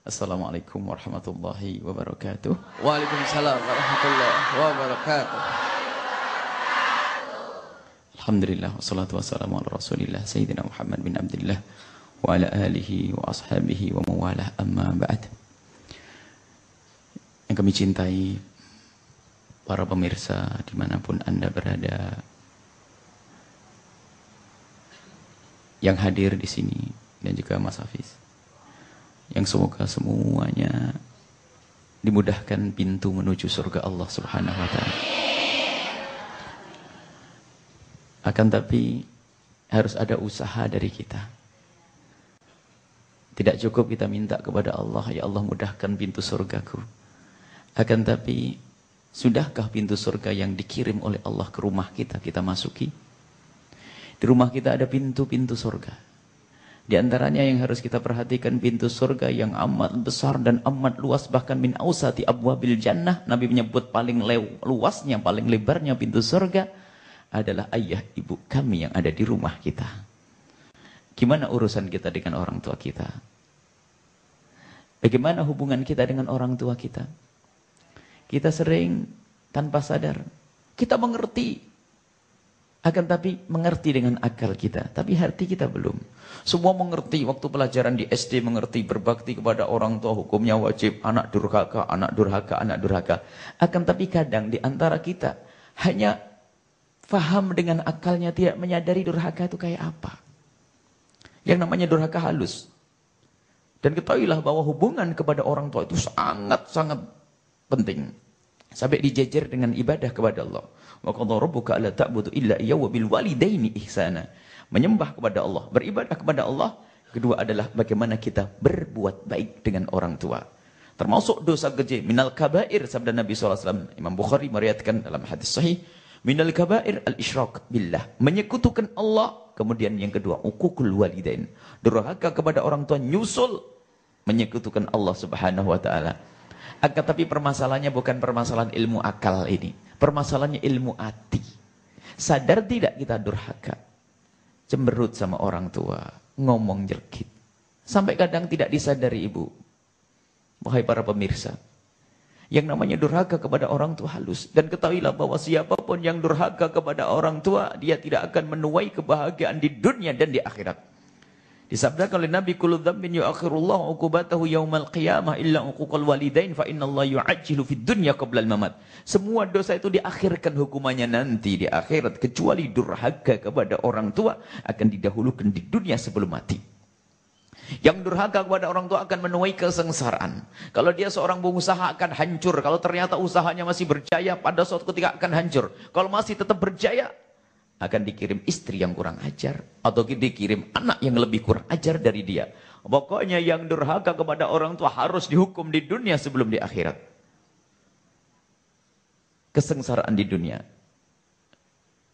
Assalamualaikum warahmatullahi wabarakatuh. Waalaikumsalam warahmatullahi wabarakatuh. Alhamdulillah wassalatu wassalamu ala Rasulillah Sayyidina Muhammad bin Abdullah wa ala alihi wa ashabihi wa mawalah, amma ba'd. Yang kami cintai para pemirsa dimanapun Anda berada, yang hadir di sini dan juga Mas Hafiz, yang semoga semuanya dimudahkan pintu menuju surga Allah Subhanahu wa taala. Akan tapi harus ada usaha dari kita. Tidak cukup kita minta kepada Allah, ya Allah mudahkan pintu surgaku. Akan tapi sudahkah pintu surga yang dikirim oleh Allah ke rumah kita, kita masuki? Di rumah kita ada pintu-pintu surga. Di antaranya yang harus kita perhatikan pintu surga yang amat besar dan amat luas, bahkan min ausati abwabil jannah. Nabi menyebut paling luasnya, paling lebarnya pintu surga adalah ayah ibu kami yang ada di rumah kita. Gimana urusan kita dengan orang tua kita? Bagaimana hubungan kita dengan orang tua kita? Kita sering tanpa sadar, kita mengerti. Akan tapi mengerti dengan akal kita, tapi hati kita belum. Semua mengerti, waktu pelajaran di SD mengerti, berbakti kepada orang tua hukumnya wajib, anak durhaka, anak durhaka, anak durhaka. Akan tapi kadang di antara kita hanya faham dengan akalnya, tidak menyadari durhaka itu kayak apa. Yang namanya durhaka halus. Dan ketahuilah bahwa hubungan kepada orang tua itu sangat-sangat penting. Sampai dijejer dengan ibadah kepada Allah. Wa qadha rabbuka alla ta'budu illa iyyahu wa bil walidaini ihsana. Menyembah kepada Allah, beribadah kepada Allah. Kedua adalah bagaimana kita berbuat baik dengan orang tua. Termasuk dosa gede, minal kabair, sabda Nabi SAW. Imam Bukhari meriwayatkan dalam hadis sahih, minal kabair al-isyrak billah, menyekutukan Allah. Kemudian yang kedua, uququl walidain, durhaka kepada orang tua, nyusul menyekutukan Allah Subhanahu wa taala. Akan tapi permasalahannya bukan permasalahan ilmu akal ini. Permasalahannya ilmu hati. Sadar tidak kita durhaka? Cemberut sama orang tua. Ngomong jelekit. Sampai kadang tidak disadari ibu. Wahai para pemirsa. Yang namanya durhaka kepada orang tua halus. Dan ketahuilah bahwa siapapun yang durhaka kepada orang tua, dia tidak akan menuai kebahagiaan di dunia dan di akhirat. Disabdakan oleh Nabi, kullu dzambin yu'akhirullahu 'uqubatahu yaumal qiyamah illa 'uquqal walidain fa innallaha yu'ajjilu fid dunya qabla al-mamat. Semua dosa itu diakhirkan hukumannya nanti di akhirat, kecuali durhaka kepada orang tua akan didahulukan di dunia sebelum mati. Yang durhaka kepada orang tua akan menuai kesengsaraan. Kalau dia seorang pengusaha akan hancur, kalau ternyata usahanya masih berjaya, pada suatu ketika akan hancur. Kalau masih tetap berjaya, akan dikirim istri yang kurang ajar, atau dikirim anak yang lebih kurang ajar dari dia. Pokoknya yang durhaka kepada orang tua harus dihukum di dunia sebelum di akhirat. Kesengsaraan di dunia.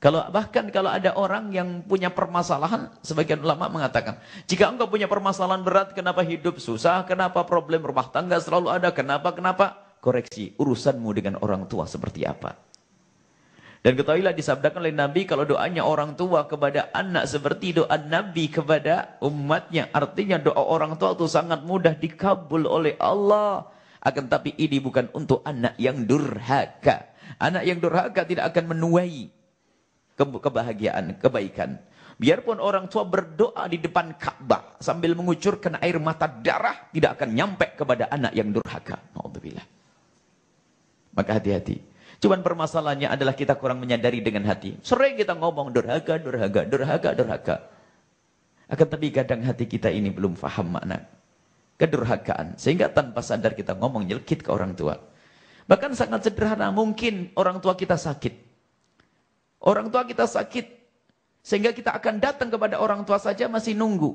Bahkan kalau ada orang yang punya permasalahan, sebagian ulama mengatakan, jika engkau punya permasalahan berat, kenapa hidup susah, kenapa problem rumah tangga selalu ada, kenapa, koreksi urusanmu dengan orang tua seperti apa. Dan ketahuilah disabdakan oleh Nabi, kalau doanya orang tua kepada anak seperti doa Nabi kepada umatnya. Artinya doa orang tua itu sangat mudah dikabul oleh Allah. Akan tapi ini bukan untuk anak yang durhaka. Anak yang durhaka tidak akan menuai kebahagiaan, kebaikan. Biarpun orang tua berdoa di depan Ka'bah sambil mengucurkan air mata darah, tidak akan nyampe kepada anak yang durhaka. Alhamdulillah. Maka hati-hati. Cuman permasalahannya adalah kita kurang menyadari dengan hati. Sering kita ngomong durhaka. Akan tapi kadang hati kita ini belum faham makna kedurhakaan. Sehingga tanpa sadar kita ngomong nyelkit ke orang tua. Bahkan sangat sederhana, mungkin orang tua kita sakit. Orang tua kita sakit. Sehingga kita akan datang kepada orang tua saja masih nunggu.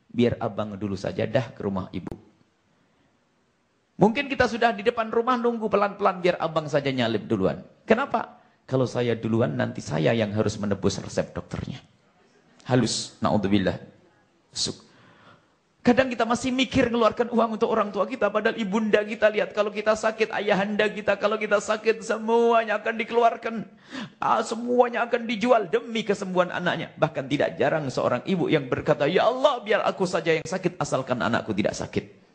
Biar abang dulu saja dah ke rumah ibu. Mungkin kita sudah di depan rumah nunggu pelan-pelan biar abang saja nyalip duluan. Kenapa? Kalau saya duluan nanti saya yang harus menebus resep dokternya. Halus, na'udzubillah. Kadang kita masih mikir mengeluarkan uang untuk orang tua kita, padahal ibunda kita lihat kalau kita sakit, ayahanda kita kalau kita sakit semuanya akan dikeluarkan. Semuanya akan dijual demi kesembuhan anaknya. Bahkan tidak jarang seorang ibu yang berkata, "Ya Allah, biar aku saja yang sakit asalkan anakku tidak sakit."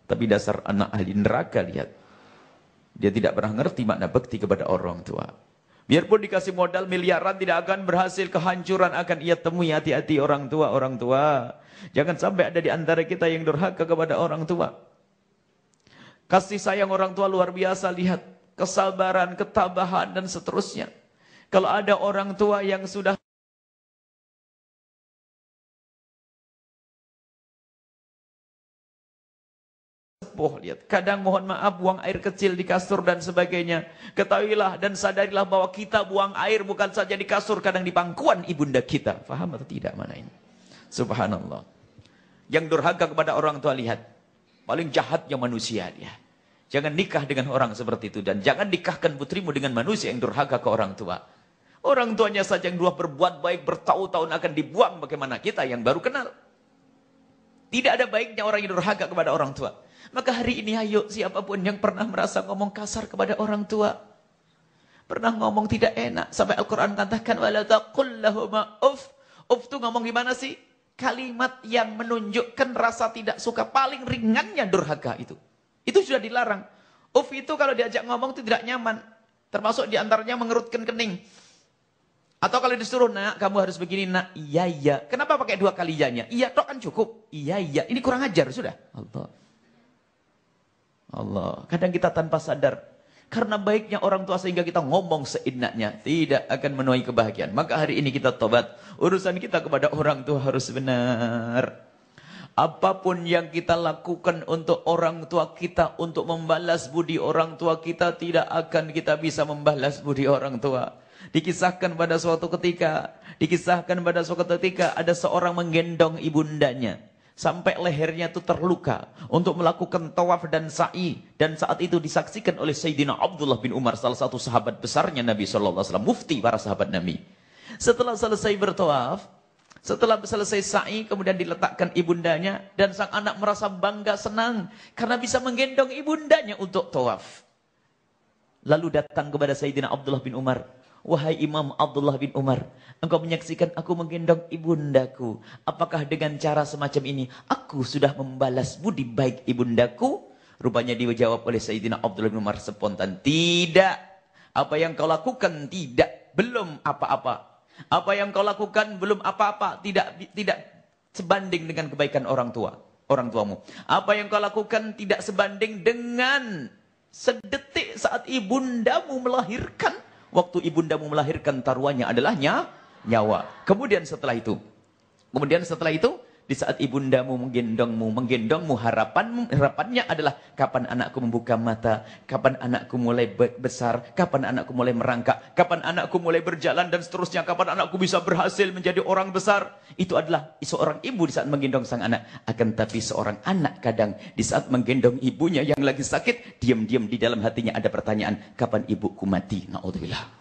Tapi dasar anak ahli neraka, lihat. Dia tidak pernah ngerti makna bakti kepada orang tua. Biarpun dikasih modal miliaran, tidak akan berhasil. Kehancuran akan ia temui. Hati-hati orang tua, orang tua. Jangan sampai ada di antara kita yang durhaka kepada orang tua. Kasih sayang orang tua luar biasa, lihat. Kesabaran, ketabahan, dan seterusnya. Kalau ada orang tua yang sudah lihat, kadang mohon maaf buang air kecil di kasur dan sebagainya. Ketahuilah dan sadarilah bahwa kita buang air bukan saja di kasur, kadang di pangkuan ibunda kita. Faham atau tidak mana ini? Subhanallah. Yang durhaka kepada orang tua, lihat. Paling jahatnya manusia dia. Jangan nikah dengan orang seperti itu. Dan jangan nikahkan putrimu dengan manusia yang durhaka ke orang tua. Orang tuanya saja yang dua berbuat baik bertahun-tahun akan dibuang. Bagaimana kita yang baru kenal? Tidak ada baiknya orang yang durhaka kepada orang tua. Maka hari ini ayo siapapun yang pernah merasa ngomong kasar kepada orang tua. Pernah ngomong tidak enak. Sampai Al-Quran katakan, وَلَا تَقُلْ لَهُمَا أُفْ. Uf itu ngomong gimana sih? Kalimat yang menunjukkan rasa tidak suka. Paling ringannya durhaka itu. Itu sudah dilarang. Uf itu kalau diajak ngomong itu tidak nyaman. Termasuk diantaranya mengerutkan kening. Atau kalau disuruh, nak kamu harus begini, nak. Iya, iya. Kenapa pakai dua kali iya-nya? Iya, tok kan cukup. Iya, iya. Ini kurang ajar, sudah. Allah. Kadang kita tanpa sadar. Karena baiknya orang tua sehingga kita ngomong seenaknya. Tidak akan menuai kebahagiaan. Maka hari ini kita tobat. Urusan kita kepada orang tua harus benar. Apapun yang kita lakukan untuk orang tua kita. Untuk membalas budi orang tua kita. Tidak akan kita bisa membalas budi orang tua. Dikisahkan pada suatu ketika. Ada seorang menggendong ibundanya. Sampai lehernya itu terluka untuk melakukan tawaf dan sa'i. Dan saat itu disaksikan oleh Sayyidina Abdullah bin Umar, salah satu sahabat besarnya Nabi SAW, mufti para sahabat Nabi. Setelah selesai bertawaf, setelah selesai sa'i, kemudian diletakkan ibundanya. Dan sang anak merasa bangga, senang. Karena bisa menggendong ibundanya untuk tawaf. Lalu datang kepada Sayyidina Abdullah bin Umar. Wahai Imam Abdullah bin Umar, engkau menyaksikan aku menggendong ibundaku. Apakah dengan cara semacam ini aku sudah membalas budi baik ibundaku? Rupanya dijawab oleh Sayyidina Abdullah bin Umar spontan. Tidak. Apa yang kau lakukan tidak. Belum apa-apa. Apa yang kau lakukan belum apa-apa. Tidak sebanding dengan kebaikan orang tuamu. Apa yang kau lakukan tidak sebanding dengan sedetik saat ibundamu melahirkan. Waktu ibundamu melahirkan taruhannya adalah nyawa. Kemudian setelah itu, di saat ibundamu menggendongmu, harapannya adalah kapan anakku membuka mata, kapan anakku mulai besar, kapan anakku mulai merangkak, kapan anakku mulai berjalan dan seterusnya, kapan anakku bisa berhasil menjadi orang besar. Itu adalah seorang ibu di saat menggendong sang anak. Akan tapi seorang anak kadang di saat menggendong ibunya yang lagi sakit, diam-diam di dalam hatinya ada pertanyaan, kapan ibuku mati? Na'udzubillah.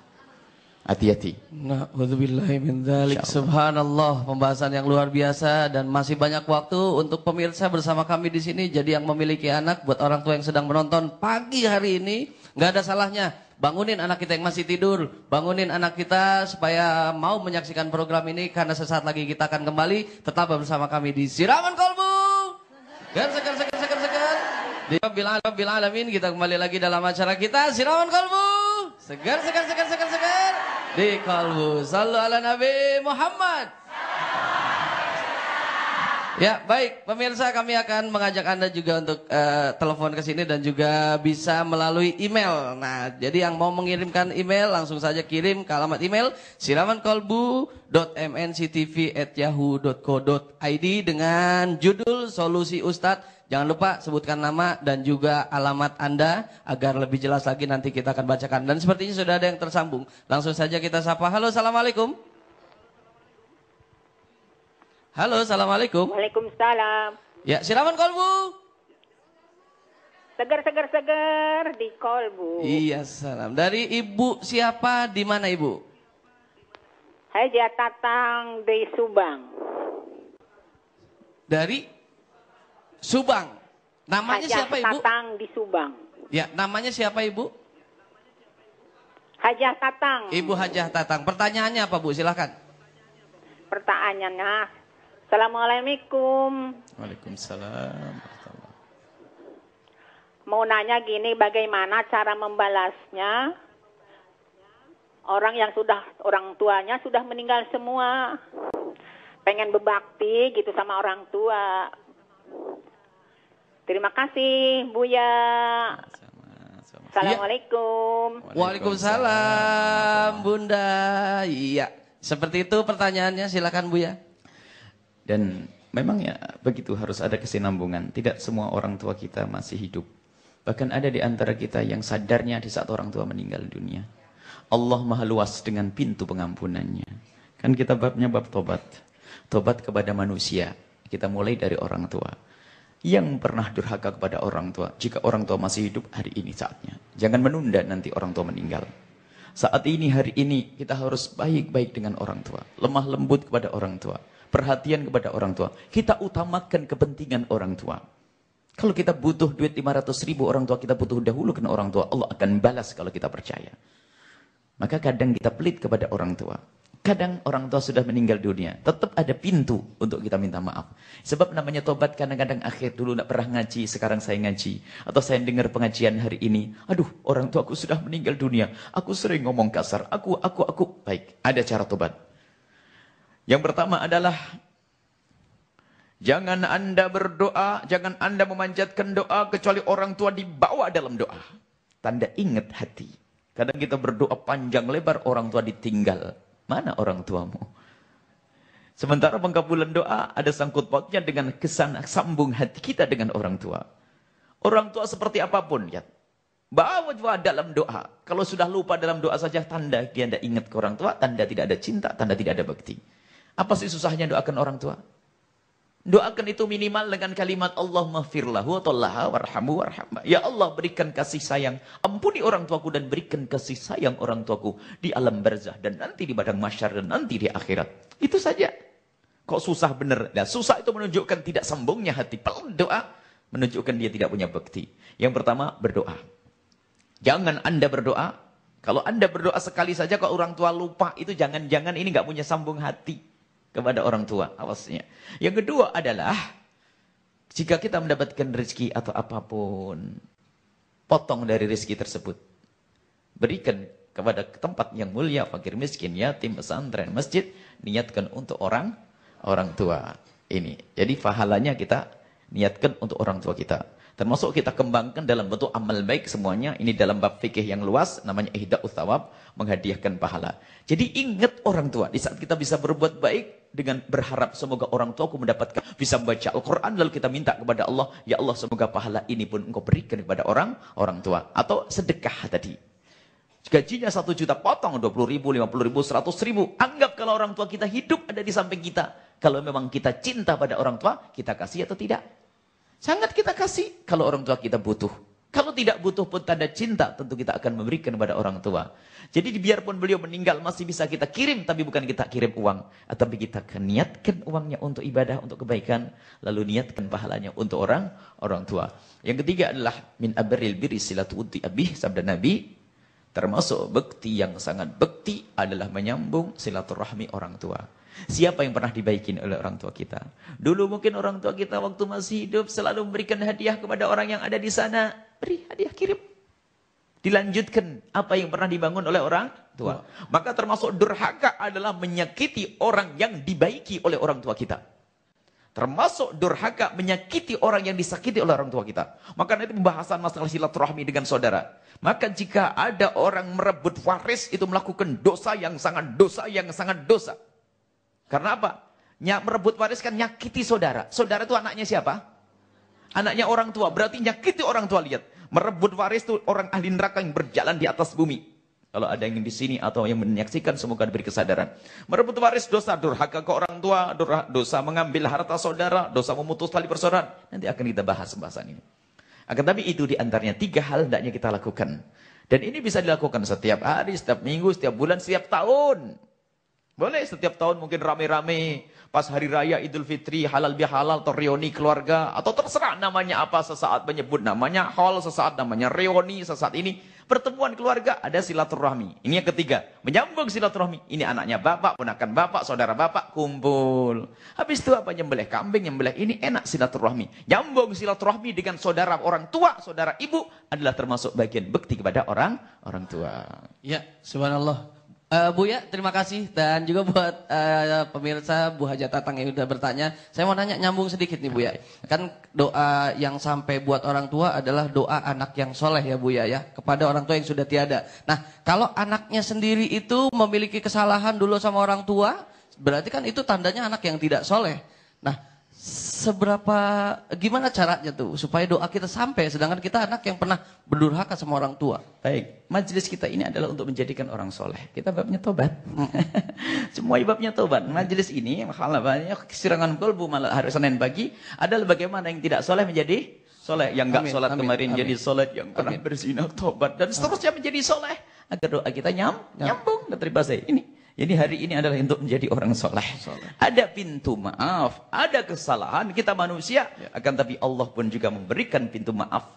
Hati-hati. Na'udzubillahi min dzalik. Subhanallah, pembahasan yang luar biasa dan masih banyak waktu untuk pemirsa bersama kami di sini. Jadi yang memiliki anak, buat orang tua yang sedang menonton pagi hari ini, nggak ada salahnya bangunin anak kita yang masih tidur, bangunin anak kita supaya mau menyaksikan program ini karena sesaat lagi kita akan kembali. Tetap bersama kami di Siraman Kolbu. Segar. Di Rabbil Alamin kita kembali lagi dalam acara kita Siraman Kolbu. Segar. Di Kolbu. Sallu ala Nabi Muhammad. Ya, baik. Pemirsa, kami akan mengajak Anda juga untuk telepon ke sini dan juga bisa melalui email. Nah, jadi yang mau mengirimkan email langsung saja kirim ke alamat email siramankolbu.mnctv@yahoo.co.id dengan judul Solusi Ustadz. Jangan lupa sebutkan nama dan juga alamat Anda agar lebih jelas lagi nanti kita akan bacakan. Dan sepertinya sudah ada yang tersambung. Langsung saja kita sapa. Halo, assalamualaikum. Halo, assalamualaikum. Waalaikumsalam. Ya, Siraman Kolbu. Segar di Kolbu. Iya, salam. Dari Ibu siapa? Di mana Ibu? Haja Tatang di Subang. Dari Subang. Namanya Haja siapa Ibu? Tatang di Subang. Ya, namanya siapa Ibu? Haja Tatang. Ibu Hajah Tatang. Pertanyaannya apa Bu? Silahkan. Pertanyaannya, Assalamualaikum. Waalaikumsalam. mau nanya gini, bagaimana cara membalasnya? Orang yang orang tuanya sudah meninggal semua. Pengen berbakti gitu sama orang tua. Terima kasih, Buya. Assalamualaikum. Waalaikumsalam, Bunda. Iya, seperti itu pertanyaannya. Silakan, Buya. Dan memang ya begitu, harus ada kesinambungan. Tidak semua orang tua kita masih hidup. Bahkan ada di antara kita yang sadarnya di saat orang tua meninggal dunia. Allah maha luas dengan pintu pengampunannya. Kan kita babnya bab tobat. Tobat kepada manusia. Kita mulai dari orang tua. Yang pernah durhaka kepada orang tua. Jika orang tua masih hidup, hari ini saatnya. Jangan menunda nanti orang tua meninggal. Saat ini, hari ini, kita harus baik-baik dengan orang tua. Lemah lembut kepada orang tua. Perhatian kepada orang tua. Kita utamakan kepentingan orang tua. Kalau kita butuh duit 500.000, orang tua kita butuh dahulu kena orang tua. Allah akan balas kalau kita percaya. Maka kadang kita pelit kepada orang tua. Kadang orang tua sudah meninggal dunia. Tetap ada pintu untuk kita minta maaf. Sebab namanya tobat kadang-kadang akhir. Dulu tidak pernah ngaji, sekarang saya ngaji. Atau saya dengar pengajian hari ini. Aduh, orang tua aku sudah meninggal dunia. Aku sering ngomong kasar. Aku. Baik, ada cara tobat. Yang pertama adalah jangan Anda berdoa, jangan Anda memanjatkan doa kecuali orang tua dibawa dalam doa. Tanda ingat hati. Kadang kita berdoa panjang lebar, orang tua ditinggal. Mana orang tuamu? Sementara pengkabulan doa ada sangkut pautnya dengan kesan sambung hati kita dengan orang tua. Orang tua seperti apapun, ya. Bawa dalam doa. Kalau sudah lupa dalam doa saja, tanda dia tidak ingat ke orang tua, tanda tidak ada cinta, tanda tidak ada bakti. Apa sih susahnya doakan orang tua? Doakan itu minimal dengan kalimat Allahumma firlahu atallaha warhamu warhamah. Ya Allah, berikan kasih sayang. Ampuni orang tuaku dan berikan kasih sayang orang tuaku di alam barzah dan nanti di padang mahsyar dan nanti di akhirat. Itu saja. Kok susah bener? Nah, susah itu menunjukkan tidak sambungnya hati. Doa menunjukkan dia tidak punya bakti. Yang pertama, berdoa. Jangan Anda berdoa. Kalau Anda berdoa sekali saja kok orang tua lupa, itu jangan-jangan ini nggak punya sambung hati kepada orang tua, awasnya. Yang kedua adalah jika kita mendapatkan rezeki atau apapun, potong dari rezeki tersebut. Berikan kepada tempat yang mulia, fakir miskin, yatim, pesantren, masjid, niatkan untuk orang tua. Ini. Jadi pahalanya kita niatkan untuk orang tua kita. Termasuk kita kembangkan dalam bentuk amal baik semuanya. Ini dalam bab fikih yang luas, namanya ihda'u thawab, menghadiahkan pahala. Jadi ingat orang tua. Di saat kita bisa berbuat baik, dengan berharap semoga orang tuaku mendapatkan, bisa membaca Al-Quran, lalu kita minta kepada Allah, ya Allah semoga pahala ini pun engkau berikan kepada orang tua. Atau sedekah tadi. Gajinya 1 juta, potong 20.000, 50.000, 100.000. Anggap kalau orang tua kita hidup ada di samping kita. Kalau memang kita cinta pada orang tua, kita kasih atau tidak? Sangat kita kasih kalau orang tua kita butuh. Kalau tidak butuh pun tanda cinta, tentu kita akan memberikan kepada orang tua. Jadi biarpun beliau meninggal masih bisa kita kirim, tapi bukan kita kirim uang. Tapi kita akan niatkan uangnya untuk ibadah, untuk kebaikan. Lalu niatkan pahalanya untuk orang tua. Yang ketiga adalah min abaril birri silatu uddi abih, sabda Nabi. Termasuk bekti yang sangat bekti adalah menyambung silaturahmi orang tua. Siapa yang pernah dibaikin oleh orang tua kita? Dulu mungkin orang tua kita waktu masih hidup selalu memberikan hadiah kepada orang yang ada di sana. Beri hadiah, kirim. Dilanjutkan apa yang pernah dibangun oleh orang tua. Maka termasuk durhaka adalah menyakiti orang yang dibaiki oleh orang tua kita. Termasuk durhaka menyakiti orang yang disakiti oleh orang tua kita. Maka itu pembahasan masalah silaturahmi dengan saudara. Maka jika ada orang merebut waris itu melakukan dosa yang sangat dosa. Karena apa? Merebut waris kan nyakiti saudara. Saudara itu anaknya siapa? Anaknya orang tua. Berarti nyakiti orang tua. Lihat. Merebut waris itu orang ahli neraka yang berjalan di atas bumi. Kalau ada yang di sini atau yang menyaksikan, semoga diberi kesadaran. Merebut waris dosa, durhaka ke orang tua, dosa mengambil harta saudara, dosa memutus tali persaudaraan. Nanti akan kita bahas pembahasan ini. Akan tapi itu diantaranya 3 hal hendaknya kita lakukan. Dan ini bisa dilakukan setiap hari, setiap minggu, setiap bulan, setiap tahun. Boleh setiap tahun mungkin rame-rame. Pas hari raya Idul Fitri, halal bihalal, atau reuni keluarga. Atau terserah namanya apa, sesaat menyebut namanya hall, sesaat namanya reuni, sesaat ini. Pertemuan keluarga, ada silaturahmi. Ini yang ketiga, menyambung silaturahmi. Ini anaknya bapak, ponakan bapak, saudara bapak, kumpul. Habis itu apa? Nyembelih kambing, nyembelih ini, enak silaturahmi. Nyambung silaturahmi dengan saudara orang tua, saudara ibu, adalah termasuk bagian bekti kepada orang tua. Ya, subhanallah. Buya, terima kasih. Dan juga buat pemirsa Bu Haja Tatang yang sudah bertanya. Saya mau nanya, nyambung sedikit nih Buya. Kan doa yang sampai buat orang tua adalah doa anak yang soleh ya Buya ya. Kepada orang tua yang sudah tiada. Nah, kalau anaknya sendiri itu memiliki kesalahan dulu sama orang tua, berarti kan itu tandanya anak yang tidak soleh. Nah, gimana caranya tuh supaya doa kita sampai, sedangkan kita anak yang pernah berdurhaka sama orang tua? Baik, majelis kita ini adalah untuk menjadikan orang soleh. Kita babnya tobat. Semua babnya tobat. Majelis ini, masalah banyak kesirangan kolbu malah hari Senin pagi adalah bagaimana yang tidak soleh menjadi soleh. Yang enggak sholat kemarin jadi soleh, yang pernah berzina tobat, dan seterusnya menjadi soleh. Agar doa kita nyambung dan terima saya ini. Jadi hari ini adalah untuk menjadi orang soleh. Ada pintu maaf, ada kesalahan, kita manusia. Akan tapi Allah pun juga memberikan pintu maaf.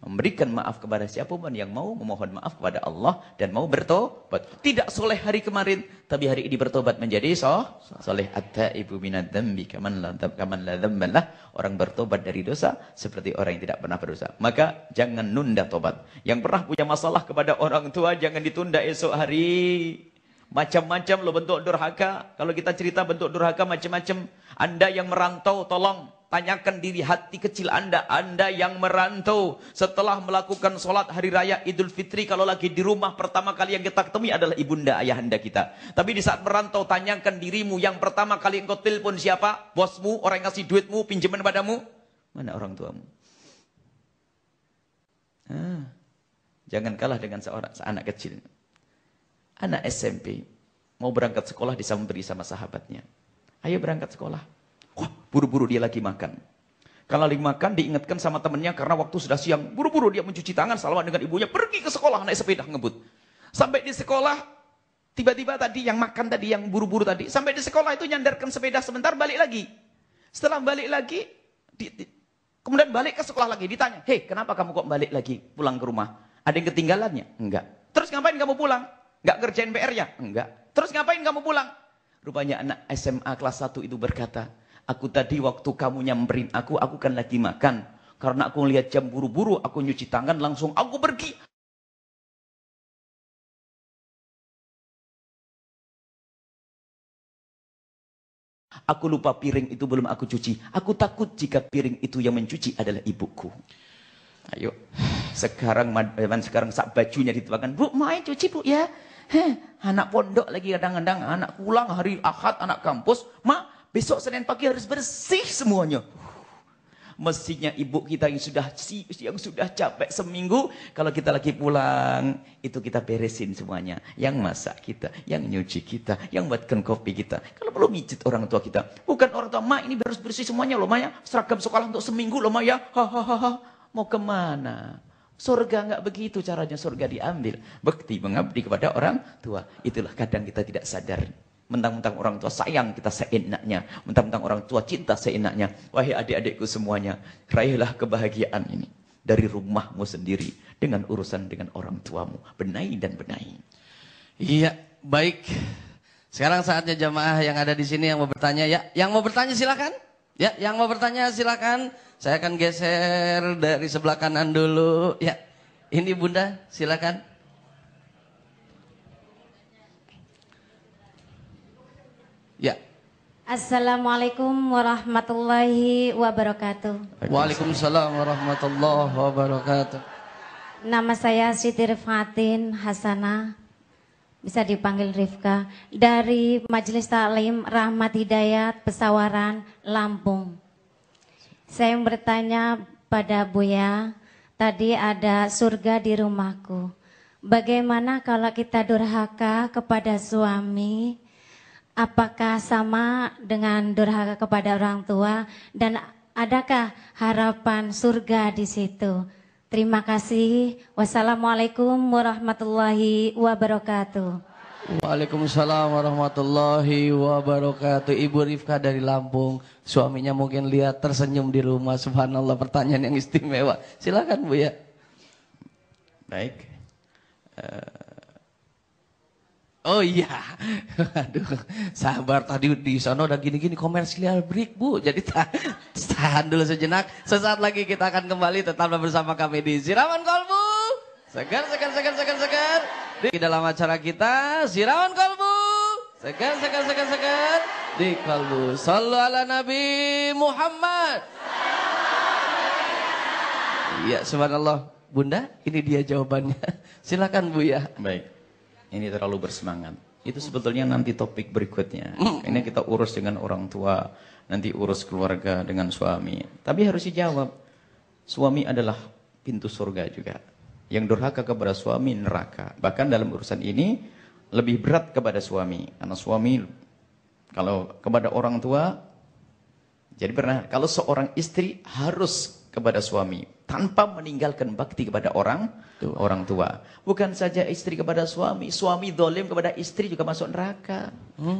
Memberikan maaf kepada siapapun yang mau memohon maaf kepada Allah dan mau bertobat. Tidak soleh hari kemarin, tapi hari ini bertobat menjadi soleh. At-taibu minadz dzambi kaman la dzambalah. Orang bertobat dari dosa seperti orang yang tidak pernah berdosa. Maka jangan nunda tobat. Yang pernah punya masalah kepada orang tua jangan ditunda esok hari. Macam-macam lo bentuk durhaka. Kalau kita cerita bentuk durhaka macam-macam. Anda yang merantau, tolong tanyakan diri hati kecil Anda. Anda yang merantau setelah melakukan sholat hari raya Idul Fitri, kalau lagi di rumah pertama kali yang kita temui adalah ibunda ayahanda kita. Tapi di saat merantau, tanyakan dirimu, yang pertama kali engkau telepon siapa? Bosmu, orang yang ngasih duitmu, pinjaman padamu? Mana orang tuamu? Jangan kalah dengan seanak kecil. Anak SMP mau berangkat sekolah disamberi sama sahabatnya. Ayo berangkat sekolah. Wah, buru-buru dia lagi makan. Kalau lagi makan diingatkan sama temannya karena waktu sudah siang. Buru-buru dia mencuci tangan, salaman dengan ibunya, pergi ke sekolah naik sepeda ngebut. Sampai di sekolah, tiba-tiba tadi yang makan tadi, yang buru-buru tadi, sampai di sekolah itu nyandarkan sepeda sebentar, balik lagi. Setelah balik lagi, kemudian balik ke sekolah lagi, ditanya, "Hei, kenapa kamu kok balik lagi pulang ke rumah? Ada yang ketinggalannya?" "Enggak." "Terus ngapain kamu pulang?" "Enggak kerjain PR-nya?" "Enggak." "Terus ngapain kamu pulang?" Rupanya anak SMA kelas 1 itu berkata, "Aku tadi waktu kamu nyamperin aku kan lagi makan. Karena aku lihat jam buru-buru, aku nyuci tangan langsung aku pergi. Aku lupa piring itu belum aku cuci. Aku takut jika piring itu yang mencuci adalah ibuku." Ayo, sekarang sak bajunya dituangkan. "Bu, main cuci bu ya." Anak pondok lagi kadang-kadang, anak pulang hari Ahad, anak kampus. "Mak, besok Senin pagi harus bersih semuanya." Mestinya ibu kita yang sudah capek seminggu, kalau kita lagi pulang, itu kita beresin semuanya. Yang masak kita, yang nyuci kita, yang buatkan kopi kita. Kalau perlu mijit orang tua kita. Bukan orang tua, "Ma, ini harus bersih semuanya loh, Ma ya. Seragam sekolah untuk seminggu loh, Ma ya." Hahaha. Mau kemana? Surga enggak begitu caranya, surga diambil. Bekti mengabdi kepada orang tua. Itulah kadang kita tidak sadar. Mentang-mentang orang tua sayang kita seenaknya. Mentang-mentang orang tua cinta seenaknya. Wahai adik-adikku semuanya, raihlah kebahagiaan ini dari rumahmu sendiri dengan urusan dengan orang tuamu. Benahi dan benahi. Iya, baik. Sekarang saatnya jamaah yang ada di sini yang mau bertanya. Ya, yang mau bertanya silakan. Ya, yang mau bertanya silakan. Saya akan geser dari sebelah kanan dulu. Ya, ini Bunda, silakan. Ya. Assalamualaikum warahmatullahi wabarakatuh. Waalaikumsalam warahmatullahi wabarakatuh. Nama saya Siti Rifatin Hasanah, bisa dipanggil Rifka, dari Majelis Taklim Rahmat Hidayat Pesawaran, Lampung. Saya bertanya pada Buya, tadi ada surga di rumahku. Bagaimana kalau kita durhaka kepada suami? Apakah sama dengan durhaka kepada orang tua? Dan adakah harapan surga di situ? Terima kasih. Wassalamualaikum warahmatullahi wabarakatuh. Waalaikumsalam warahmatullahi wabarakatuh. Ibu Rifka dari Lampung. Suaminya mungkin lihat tersenyum di rumah. Subhanallah, pertanyaan yang istimewa. Silakan Bu ya. Baik. Oh iya. Aduh, sabar tadi di sana udah gini-gini komersial break Bu. Jadi tahan dulu sejenak. Sesaat lagi kita akan kembali tetaplah bersama kami di Siraman Kolbu. Segar. Di dalam acara kita Siraman Kolbu. Segar di Kolbu. Shallu ala Nabi Muhammad. Iya, subhanallah. Bunda, ini dia jawabannya. Silakan Bu ya. Baik. Ini terlalu bersemangat. Itu sebetulnya nanti topik berikutnya. Ini kita urus dengan orang tua, nanti urus keluarga dengan suami. Tapi harus dijawab. Suami adalah pintu surga juga. Yang durhaka kepada suami neraka. Bahkan dalam urusan ini lebih berat kepada suami. Karena suami kalau kepada orang tua, jadi pernah kalau seorang istri harus kepada suami tanpa meninggalkan bakti kepada orang tua. Bukan saja istri kepada suami, suami dolim kepada istri juga masuk neraka.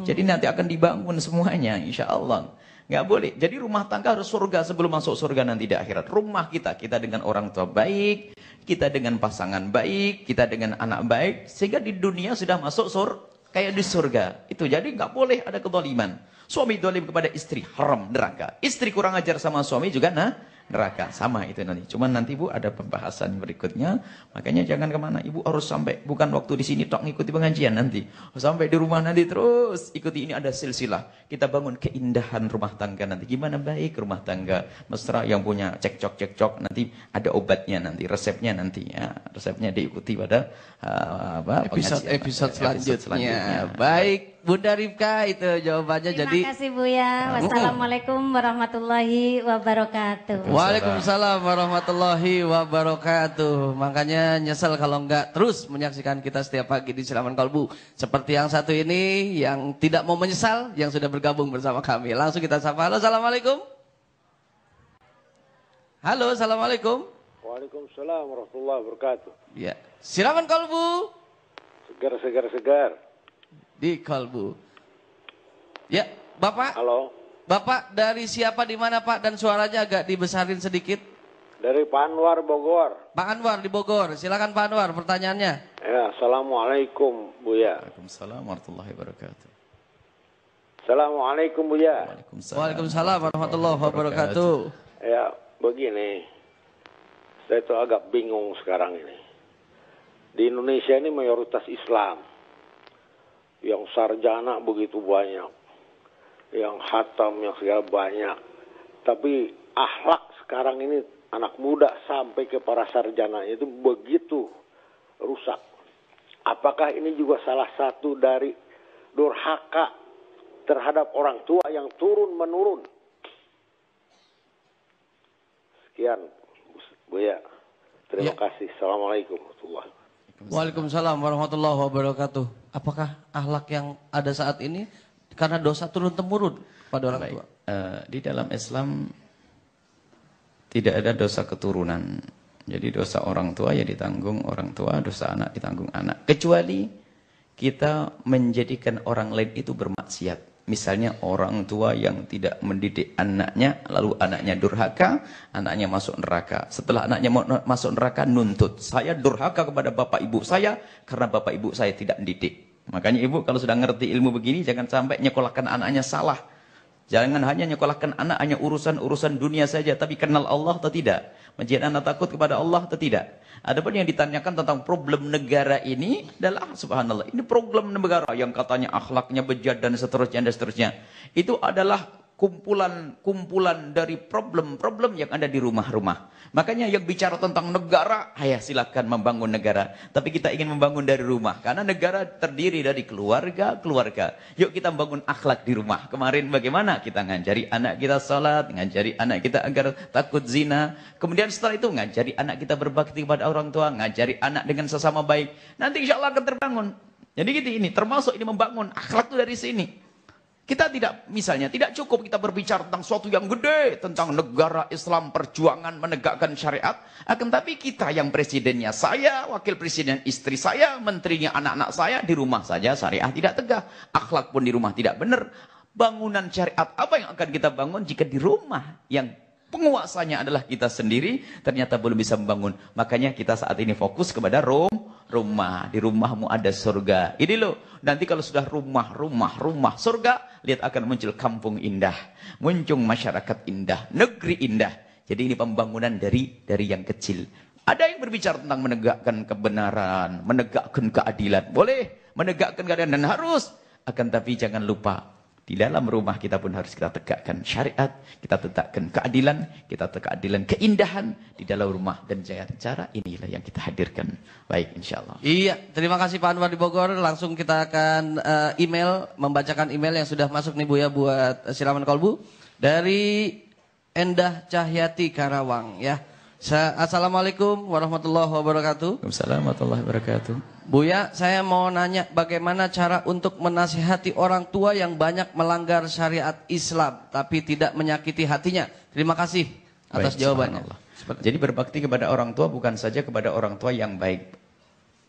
Jadi nanti akan dibangun semuanya, insya Allah. Nggak boleh. Jadi rumah tangga harus surga sebelum masuk surga nanti di akhirat. Rumah kita dengan orang tua baik, kita dengan pasangan baik, kita dengan anak baik, sehingga di dunia sudah masuk kayak di surga. Itu jadi nggak boleh ada kezaliman. Suami dolim kepada istri haram neraka. Istri kurang ajar sama suami juga neraka. Sama itu nanti. Cuman nanti Bu ada pembahasan berikutnya. Makanya jangan kemana. Ibu harus sampai. Bukan waktu di sini tok ngikuti pengajian nanti. Sampai di rumah nanti terus ikuti. Ini ada silsilah. Kita bangun keindahan rumah tangga nanti. Gimana baik rumah tangga. Mesra yang punya cekcok. Nanti ada obatnya nanti. Resepnya nanti. Ya. Resepnya diikuti pada episode selanjutnya. Baik. Bunda Rifka itu jawabannya. Terima kasih Bu ya. Wassalamualaikum warahmatullahi wabarakatuh. Waalaikumsalam warahmatullahi wabarakatuh. Makanya nyesel kalau enggak terus menyaksikan kita setiap pagi di Siraman Kolbu. Seperti yang satu ini yang tidak mau menyesal yang sudah bergabung bersama kami. Langsung kita sapa. Halo, assalamualaikum. Halo, assalamualaikum. Waalaikumsalam warahmatullahi wabarakatuh. Ya, Siraman Kolbu. Segar. Di Kolbu. Ya, Bapak. Halo. Bapak dari siapa di mana Pak dan suaranya agak dibesarin sedikit. Dari Pak Anwar Bogor. Pak Anwar di Bogor. Silakan Pak Anwar pertanyaannya. Ya, assalamualaikum Buya. Waalaikumsalam warahmatullahi wabarakatuh. Assalamualaikum Buya. Waalaikumsalam warahmatullahi wabarakatuh. Ya, begini. Saya itu agak bingung sekarang ini. Di Indonesia ini mayoritas Islam. Yang sarjana begitu banyak. Yang hatam, yang segala banyak. Tapi akhlak sekarang ini anak muda sampai ke para sarjana itu begitu rusak. Apakah ini juga salah satu dari durhaka terhadap orang tua yang turun-menurun? Sekian, Buya. Terima kasih. Assalamualaikum warahmatullahi wabarakatuh. Waalaikumsalam warahmatullahi wabarakatuh. Apakah akhlak yang ada saat ini karena dosa turun-temurun pada orang tua? Di dalam Islam tidak ada dosa keturunan. Jadi dosa orang tua ya ditanggung orang tua, dosa anak ditanggung anak. Kecuali kita menjadikan orang lain itu bermaksiat. Misalnya orang tua yang tidak mendidik anaknya, lalu anaknya durhaka, anaknya masuk neraka. Setelah anaknya masuk neraka, nuntut. Saya durhaka kepada bapak ibu saya, karena bapak ibu saya tidak mendidik. Makanya ibu kalau sudah ngerti ilmu begini, jangan sampai nyekolahkan anaknya salah. Jangan hanya nyekolahkan anak, hanya urusan-urusan dunia saja, tapi kenal Allah atau tidak. Menjadikan anak takut kepada Allah atau tidak. Adapun yang ditanyakan tentang problem negara ini adalah subhanallah. Ini problem negara yang katanya akhlaknya bejat dan seterusnya. Itu adalah kumpulan dari problem-problem yang ada di rumah-rumah. Makanya yang bicara tentang negara, ayah silakan membangun negara. Tapi kita ingin membangun dari rumah. Karena negara terdiri dari keluarga. Yuk kita membangun akhlak di rumah. Kemarin bagaimana? Kita ngajari anak kita salat, ngajari anak kita agar takut zina. Kemudian setelah itu ngajari anak kita berbakti kepada orang tua, ngajari anak dengan sesama baik. Nanti insya Allah akan terbangun. Jadi gitu ini, termasuk ini membangun akhlak itu dari sini. Kita tidak, misalnya, tidak cukup kita berbicara tentang suatu yang gede, tentang negara Islam, perjuangan menegakkan syariat. Akan tapi kita yang presidennya saya, wakil presiden istri saya, menterinya anak-anak saya, di rumah saja syariat tidak tegak. Akhlak pun di rumah tidak benar. Bangunan syariat apa yang akan kita bangun jika di rumah yang penguasanya adalah kita sendiri, ternyata belum bisa membangun. Makanya kita saat ini fokus kepada rumah. Di rumahmu ada surga. Ini loh, nanti kalau sudah rumah, surga, lihat akan muncul kampung indah, muncul masyarakat indah, negeri indah. Jadi ini pembangunan dari yang kecil. Ada yang berbicara tentang menegakkan kebenaran, menegakkan keadilan. Boleh menegakkan keadilan dan harus. Akan tapi jangan lupa, di dalam rumah kita pun harus kita tegakkan syariat, kita tegakkan keadilan, kita tegakkan keadilan, keindahan di dalam rumah. Dan cara inilah yang kita hadirkan. Baik, insya Allah. Iya, terima kasih Pak Anwar di Bogor. Langsung kita akan membacakan email yang sudah masuk nih Buya buat siraman kolbu. Dari Endah Cahyati Karawang ya. Assalamualaikum warahmatullahi wabarakatuh. Waalaikumsalam warahmatullahi wabarakatuh. Buya, saya mau nanya bagaimana cara untuk menasihati orang tua yang banyak melanggar syariat Islam tapi tidak menyakiti hatinya. Terima kasih atas jawabannya. Jadi berbakti kepada orang tua bukan saja kepada orang tua yang baik.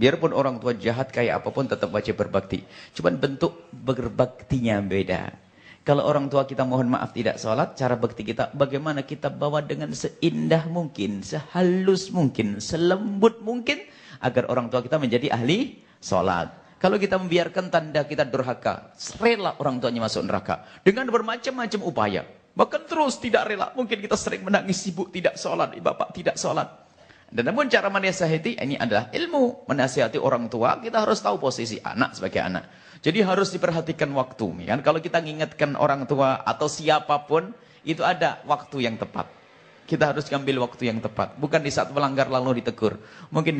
Biarpun orang tua jahat kayak apapun tetap wajib berbakti. Cuman bentuk berbaktinya beda. Kalau orang tua kita mohon maaf tidak sholat, cara bakti kita bagaimana kita bawa dengan seindah mungkin, sehalus mungkin, selembut mungkin, agar orang tua kita menjadi ahli sholat. Kalau kita membiarkan tanda kita durhaka, rela orang tuanya masuk neraka. Dengan bermacam-macam upaya. Bahkan terus tidak rela. Mungkin kita sering menangis ibu tidak sholat, bapak tidak sholat. Dan namun cara menasihati ini adalah ilmu. Menasihati orang tua, kita harus tahu posisi anak sebagai anak. Jadi harus diperhatikan waktu. Kan? Kalau kita mengingatkan orang tua atau siapapun, itu ada waktu yang tepat. Kita harus ambil waktu yang tepat. Bukan di saat melanggar lalu ditegur. Mungkin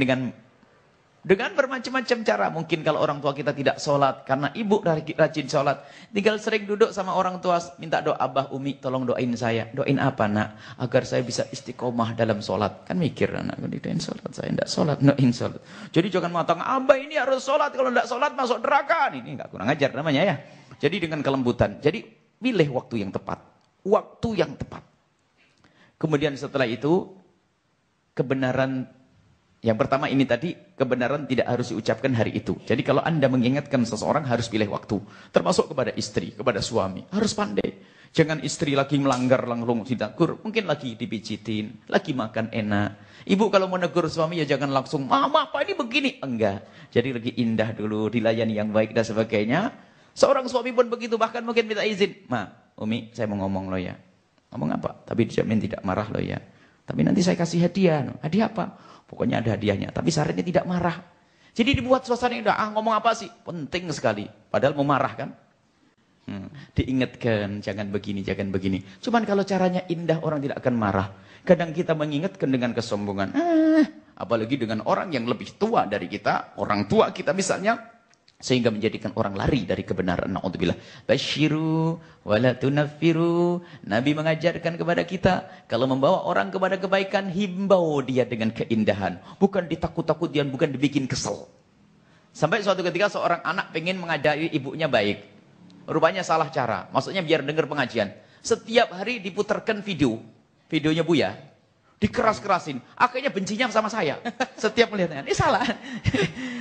dengan bermacam-macam cara. Mungkin kalau orang tua kita tidak sholat, karena ibu rajin sholat, tinggal sering duduk sama orang tua, minta doa, Abah, Umi, tolong doain saya. Doain apa nak? Agar saya bisa istiqomah dalam sholat. Kan mikir anak, doain sholat, saya tidak sholat, doain sholat. Jadi jangan mengatakan, Abah ini harus sholat, kalau tidak sholat masuk neraka. Ini nggak kurang ajar namanya ya. Jadi dengan kelembutan. Jadi pilih waktu yang tepat. Waktu yang tepat. Kemudian setelah itu, kebenaran. Yang pertama ini tadi, kebenaran tidak harus diucapkan hari itu. Jadi kalau Anda mengingatkan seseorang harus pilih waktu. Termasuk kepada istri, kepada suami. Harus pandai. Jangan istri lagi melanggar langsung ditegur. Mungkin lagi dipijitin, lagi makan enak. Ibu kalau menegur suami ya jangan langsung, Mama apa ini begini. Enggak. Jadi lagi indah dulu, dilayani yang baik dan sebagainya. Seorang suami pun begitu, bahkan mungkin minta izin. Ma, Umi saya mau ngomong lo ya. Ngomong apa? Tapi dijamin tidak marah lo ya. Tapi nanti saya kasih hadiah. Hadiah apa? Pokoknya ada hadiahnya, tapi syaratnya tidak marah. Jadi dibuat suasana yang udah, ngomong apa sih? Penting sekali. Padahal mau marah kan? Diingatkan, jangan begini, jangan begini. Cuman kalau caranya indah, orang tidak akan marah. Kadang kita mengingatkan dengan kesombongan. Apalagi dengan orang yang lebih tua dari kita, orang tua kita misalnya, sehingga menjadikan orang lari dari kebenaran. Na'udzubillah. Basyiru wala tunaffiru. Nabi mengajarkan kepada kita, kalau membawa orang kepada kebaikan, himbau dia dengan keindahan. Bukan ditakut-takut, bukan dibikin kesel. Sampai suatu ketika seorang anak pengen mengajari ibunya baik. Rupanya salah cara. Maksudnya biar dengar pengajian. Setiap hari diputarkan videonya Buya. Dikeras-kerasin. Akhirnya bencinya sama saya. Setiap melihatnya. Ini salah.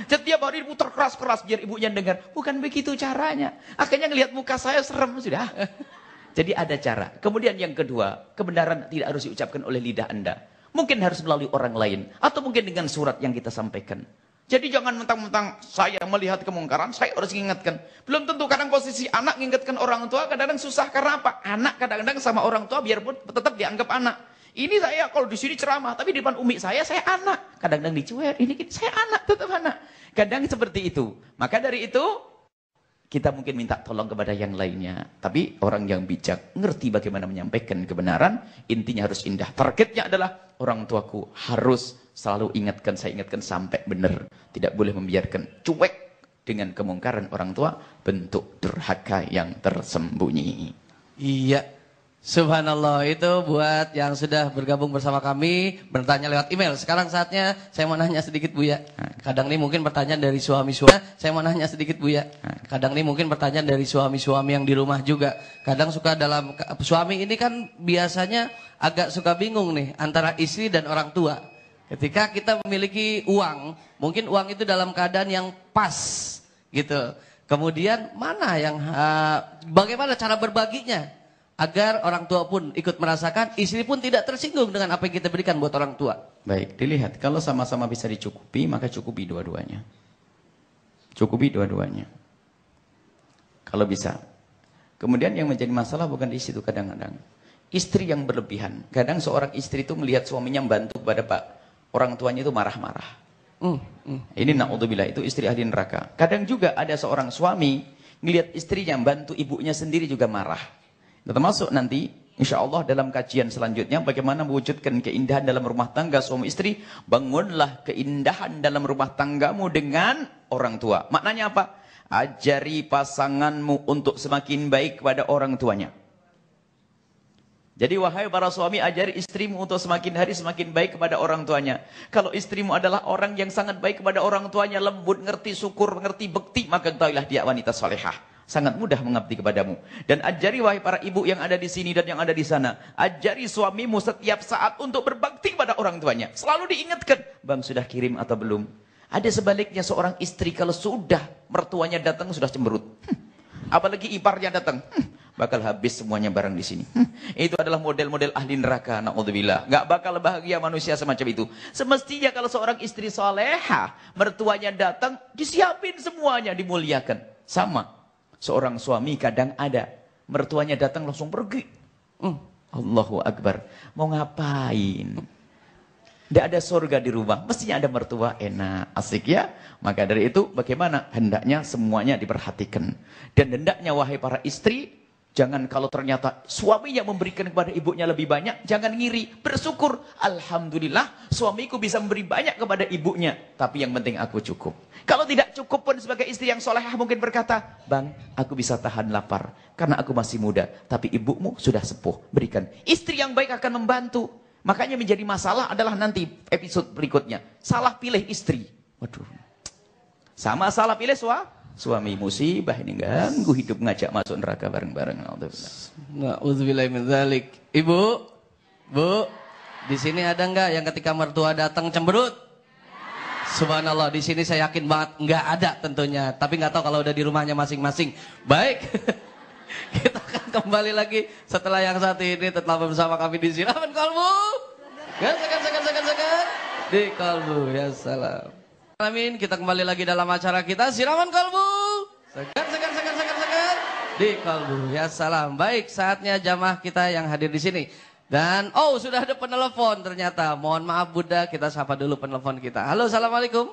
Setiap hari diputar keras-keras biar ibunya dengar. Bukan begitu caranya. Akhirnya ngelihat muka saya serem sudah. Jadi ada cara. Kemudian yang kedua, kebenaran tidak harus diucapkan oleh lidah Anda. Mungkin harus melalui orang lain. Atau mungkin dengan surat yang kita sampaikan. Jadi jangan mentang-mentang saya melihat kemungkaran, saya harus mengingatkan. Belum tentu kadang posisi anak mengingatkan orang tua kadang-kadang susah. Karena apa? Anak kadang-kadang sama orang tua biarpun tetap dianggap anak. Ini saya kalau di sini ceramah, tapi di depan umi saya anak. Kadang-kadang dicuek, ini saya anak, tetap anak. Kadang seperti itu. Maka dari itu, kita mungkin minta tolong kepada yang lainnya. Tapi orang yang bijak, ngerti bagaimana menyampaikan kebenaran, intinya harus indah. Targetnya adalah, orang tuaku harus selalu ingatkan, saya ingatkan sampai benar. Tidak boleh membiarkan cuek dengan kemungkaran orang tua, bentuk durhaka yang tersembunyi. Iya. Subhanallah, itu buat yang sudah bergabung bersama kami, bertanya lewat email. Sekarang saatnya saya mau nanya sedikit Buya. Kadang ini mungkin pertanyaan dari suami-suami. Saya mau nanya sedikit Buya. Kadang ini mungkin pertanyaan dari suami-suami yang di rumah juga. Kadang suka dalam, suami ini kan biasanya agak suka bingung nih antara istri dan orang tua. Ketika kita memiliki uang, mungkin uang itu dalam keadaan yang pas gitu. Kemudian mana yang, bagaimana cara berbaginya? Agar orang tua pun ikut merasakan, istri pun tidak tersinggung dengan apa yang kita berikan buat orang tua. Baik, dilihat. Kalau sama-sama bisa dicukupi, maka cukupi dua-duanya. Cukupi dua-duanya. Kalau bisa. Kemudian yang menjadi masalah bukan di situ kadang-kadang. Istri yang berlebihan. Kadang seorang istri itu melihat suaminya membantu kepada orang tuanya itu marah-marah. Ini na'udzubillah, itu istri ahli neraka. Kadang juga ada seorang suami, melihat istrinya membantu ibunya sendiri juga marah. Termasuk nanti insya Allah dalam kajian selanjutnya bagaimana mewujudkan keindahan dalam rumah tangga suami istri. Bangunlah keindahan dalam rumah tanggamu dengan orang tua. Maknanya apa? Ajari pasanganmu untuk semakin baik kepada orang tuanya. Jadi wahai para suami, ajari istrimu untuk semakin hari semakin baik kepada orang tuanya. Kalau istrimu adalah orang yang sangat baik kepada orang tuanya, lembut, ngerti syukur, ngerti bekti, maka ketahuilah dia wanita salehah. Sangat mudah mengabdi kepadamu. Dan ajari wahai para ibu yang ada di sini dan yang ada di sana. Ajari suamimu setiap saat untuk berbakti kepada orang tuanya. Selalu diingatkan, bang sudah kirim atau belum? Ada sebaliknya seorang istri kalau sudah mertuanya datang sudah cemberut. Apalagi iparnya datang. Bakal habis semuanya barang di sini. Itu adalah model-model ahli neraka, na'udzubillah. Enggak bakal bahagia manusia semacam itu. Semestinya kalau seorang istri soleha, mertuanya datang, disiapin semuanya, dimuliakan. Sama. Seorang suami kadang ada, mertuanya datang langsung pergi. Allahu Akbar. Mau ngapain? Tidak ada surga di rumah, mestinya ada mertua enak, asik ya. Maka dari itu bagaimana? Hendaknya semuanya diperhatikan. Dan hendaknya wahai para istri, jangan kalau ternyata suaminya memberikan kepada ibunya lebih banyak, jangan ngiri, bersyukur. Alhamdulillah suamiku bisa memberi banyak kepada ibunya, tapi yang penting aku cukup. Kalau tidak cukup pun sebagai istri yang solehah mungkin berkata, bang aku bisa tahan lapar karena aku masih muda, tapi ibumu sudah sepuh, berikan. Istri yang baik akan membantu. Makanya menjadi masalah adalah nanti episode berikutnya. Salah pilih istri. Waduh. Sama salah pilih suami, musibah ini ganggu hidup, ngajak masuk neraka bareng-bareng. Na'udzubillah min dzalik. Ibu, Bu, di sini ada enggak yang ketika mertua datang cemberut? Subhanallah, di sini saya yakin banget enggak ada tentunya. Tapi enggak tahu kalau udah di rumahnya masing-masing. Baik. Kita akan kembali lagi setelah yang satu ini, tetap bersama kami di Siraman Kalbu. Sekan di Kalbu, ya salam. Amin, kita kembali lagi dalam acara kita Siraman Kalbu. Sekan di Kalbu, ya salam. Baik, saatnya jamaah kita yang hadir di sini. Dan sudah ada penelpon ternyata. Mohon maaf Bunda, kita sapa dulu penelpon kita. Halo, assalamualaikum.